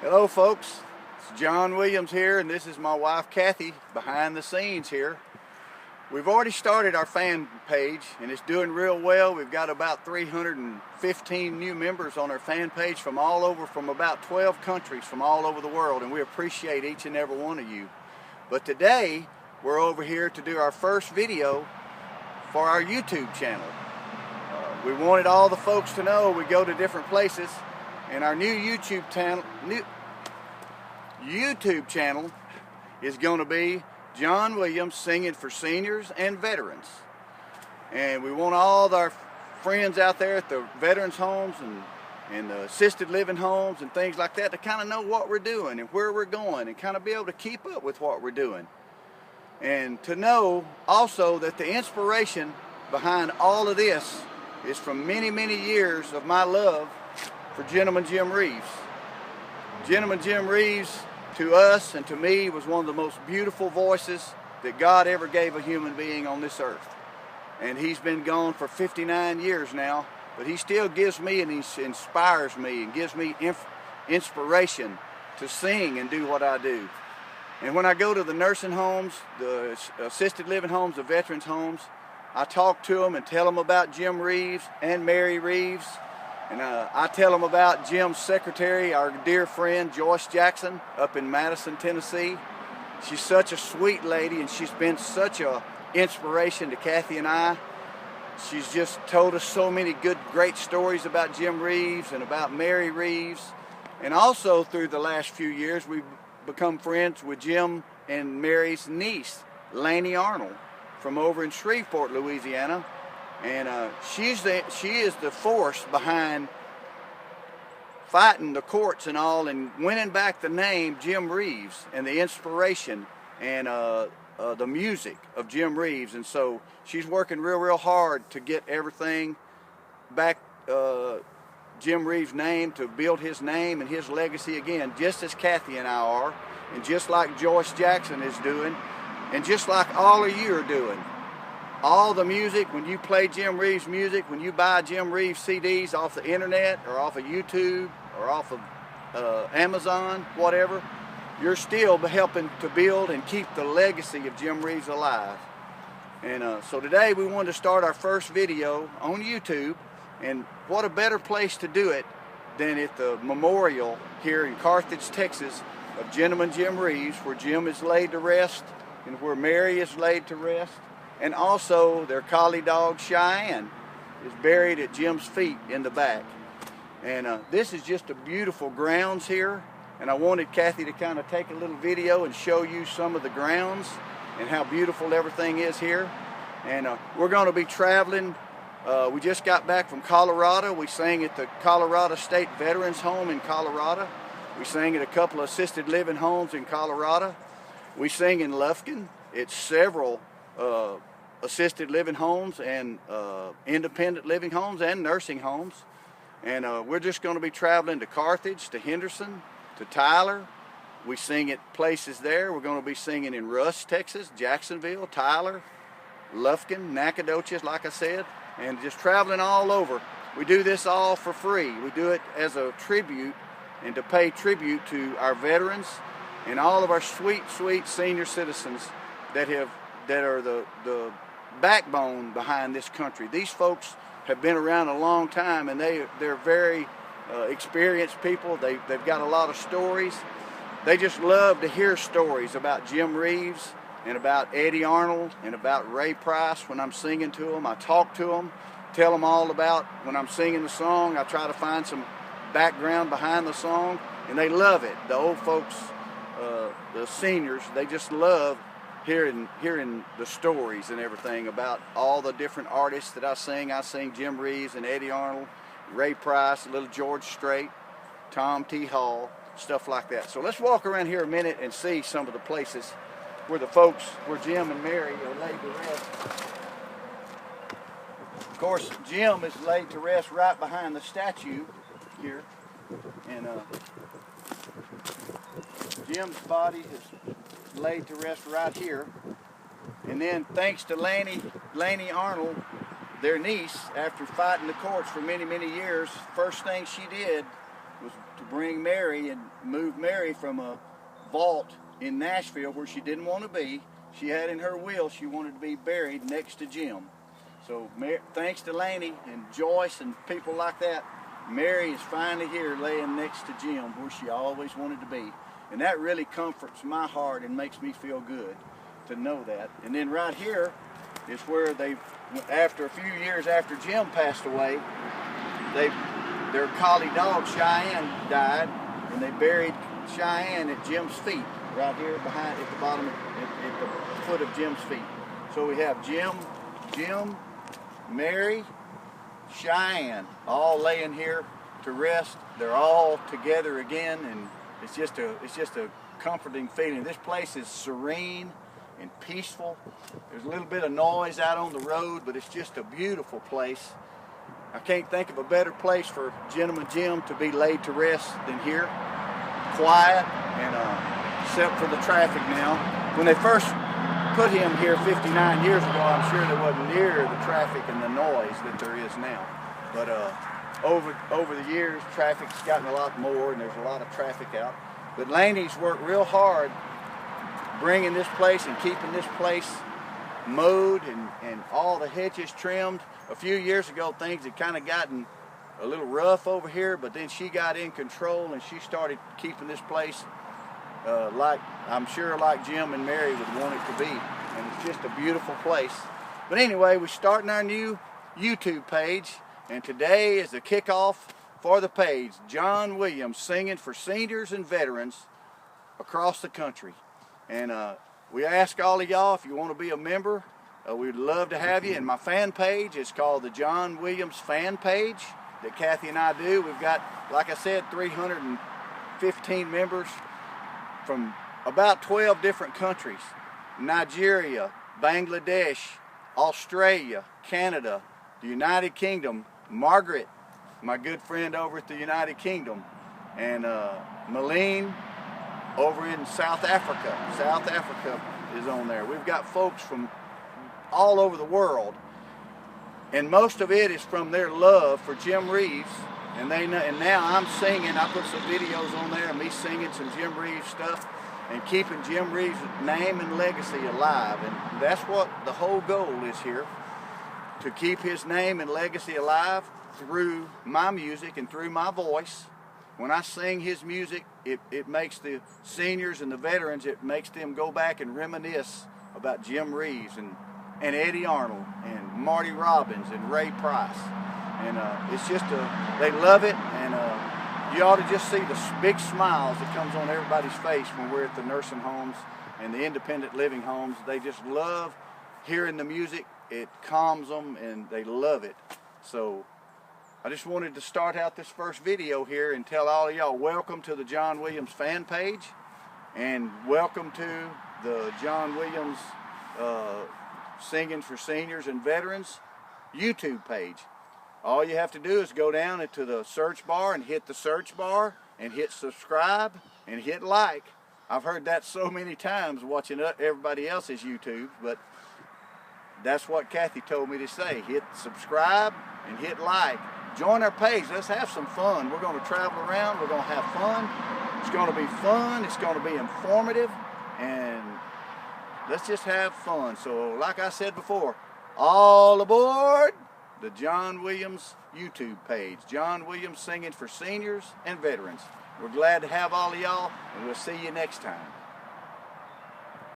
Hello folks, it's John Williams here, and this is my wife Kathy behind the scenes here. We've already started our fan page and it's doing real well. We've got about 315 new members on our fan page from all over, from about 12 countries from all over the world, and we appreciate each and every one of you. But today we're over here to do our first video for our YouTube channel. We wanted all the folks to know we go to different places, and our new YouTube channel is going to be John Williams Singing for Seniors and Veterans. And we want all our friends out there at the veterans homes and the assisted living homes and things like that to kind of know what we're doing and where we're going, and kind of be able to keep up with what we're doing. And to know also that the inspiration behind all of this is from many, many years of my love for Gentleman Jim Reeves. Gentleman Jim Reeves, to us and to me, was one of the most beautiful voices that God ever gave a human being on this earth. And he's been gone for 59 years now, but he still gives me, and he inspires me and gives me inspiration to sing and do what I do. And when I go to the nursing homes, the assisted living homes, the veterans homes, I talk to them and tell them about Jim Reeves and Mary Reeves. And I tell them about Jim's secretary, our dear friend Joyce Jackson, up in Madison, Tennessee. She's such a sweet lady, and she's been such an inspiration to Kathy and I. She's just told us so many great stories about Jim Reeves and about Mary Reeves. And also through the last few years, we've become friends with Jim and Mary's niece, Lani Arnold, from over in Shreveport, Louisiana. And she is the force behind fighting the courts and all, and winning back the name Jim Reeves and the inspiration and the music of Jim Reeves. And so she's working real hard to get everything back, Jim Reeves' name, to build his name and his legacy again, just as Kathy and I are, and just like Joyce Jackson is doing, and just like all of you are doing. All the music, when you play Jim Reeves music, when you buy Jim Reeves CDs off the internet or off of YouTube or off of Amazon, whatever, you're still helping to build and keep the legacy of Jim Reeves alive. And so today we wanted to start our first video on YouTube, and what a better place to do it than at the memorial here in Carthage, Texas, of Gentleman Jim Reeves, where Jim is laid to rest and where Mary is laid to rest. And also their collie dog Cheyenne is buried at Jim's feet in the back. And this is just a beautiful grounds here, and I wanted Kathy to kind of take a little video and show you some of the grounds and how beautiful everything is here. And we're going to be traveling. We just got back from Colorado. We sang at the Colorado State Veterans Home in Colorado. We sang at a couple of assisted living homes in Colorado. We sing in Lufkin. It's several assisted living homes and independent living homes and nursing homes. And we're just going to be traveling to Carthage, to Henderson, to Tyler. We sing at places there. We're going to be singing in Rusk, Texas, Jacksonville, Tyler, Lufkin, Nacogdoches, like I said, and just traveling all over. We do this all for free. We do it as a tribute and to pay tribute to our veterans and all of our sweet senior citizens that are the backbone behind this country. These folks have been around a long time, and they're very experienced people. They've got a lot of stories. They just love to hear stories about Jim Reeves and about Eddie Arnold and about Ray Price. When I'm singing to them, I talk to them, tell them all about when I'm singing the song. I try to find some background behind the song, and they love it. The old folks, the seniors, they just love hearing the stories and everything about all the different artists that I sing. I sing Jim Reeves and Eddie Arnold, Ray Price, little George Strait, Tom T. Hall, stuff like that. So let's walk around here a minute and see some of the places where Jim and Mary are laid to rest. Of course, Jim is laid to rest right behind the statue here, and Jim's body is laid to rest right here. And then thanks to Lani Arnold, their niece, after fighting the courts for many years, first thing she did was to bring Mary and move Mary from a vault in Nashville where she didn't want to be. She had in her will she wanted to be buried next to Jim. So thanks to Lani and Joyce and people like that, Mary is finally here laying next to Jim where she always wanted to be. And that really comforts my heart and makes me feel good to know that. And then right here is where they, after a few years after Jim passed away, their collie dog Cheyenne died, and they buried Cheyenne at Jim's feet, right here behind, at the bottom, at the foot of Jim's feet. So we have Jim, Mary, Cheyenne, all laying here to rest. They're all together again, and it's just a comforting feeling. This place is serene and peaceful. There's a little bit of noise out on the road, but it's just a beautiful place. I can't think of a better place for Gentleman Jim to be laid to rest than here. Quiet, and except for the traffic now. When they first put him here 59 years ago, I'm sure there wasn't near the traffic and the noise that there is now. But over the years, traffic's gotten a lot more, and there's a lot of traffic out. But Lani's worked real hard bringing this place and keeping this place mowed and all the hedges trimmed. A few years ago, things had kind of gotten a little rough over here, but then she got in control and she started keeping this place like, I'm sure, like Jim and Mary would want it to be. And it's just a beautiful place. But anyway, we're starting our new YouTube page, and today is the kickoff for the page. John Williams singing for seniors and veterans across the country. And we ask all of y'all, if you want to be a member, we'd love to have you. And my fan page is called the John Williams fan page that Kathy and I do. We've got, like I said, 315 members from about 12 different countries: Nigeria, Bangladesh, Australia, Canada, the United Kingdom, Margaret, my good friend over at the United Kingdom, and Malene over in South Africa. South Africa is on there. We've got folks from all over the world, and most of it is from their love for Jim Reeves. And now I'm singing. I put some videos on there of me singing some Jim Reeves stuff and keeping Jim Reeves' name and legacy alive. And that's what the whole goal is here, to keep his name and legacy alive through my music and through my voice. When I sing his music, it makes the seniors and the veterans, it makes them go back and reminisce about Jim Reeves and Eddie Arnold and Marty Robbins and Ray Price. And it's just they love it, and you ought to just see the big smiles that comes on everybody's face when we're at the nursing homes and the independent living homes. They just love hearing the music. It calms them, and they love it. So I just wanted to start out this first video here and tell all of y'all, welcome to the John Williams fan page, and welcome to the John Williams Singing for Seniors and Veterans YouTube page. All you have to do is go down into the search bar and hit the search bar and hit subscribe and hit like. I've heard that so many times watching everybody else's YouTube, but that's what Kathy told me to say. Hit subscribe and hit like. Join our page. Let's have some fun. We're going to travel around. We're going to have fun. It's going to be fun. It's going to be informative. And let's just have fun. So like I said before, all aboard the John Williams YouTube page. John Williams Singing for Seniors and Veterans. We're glad to have all of y'all, and we'll see you next time.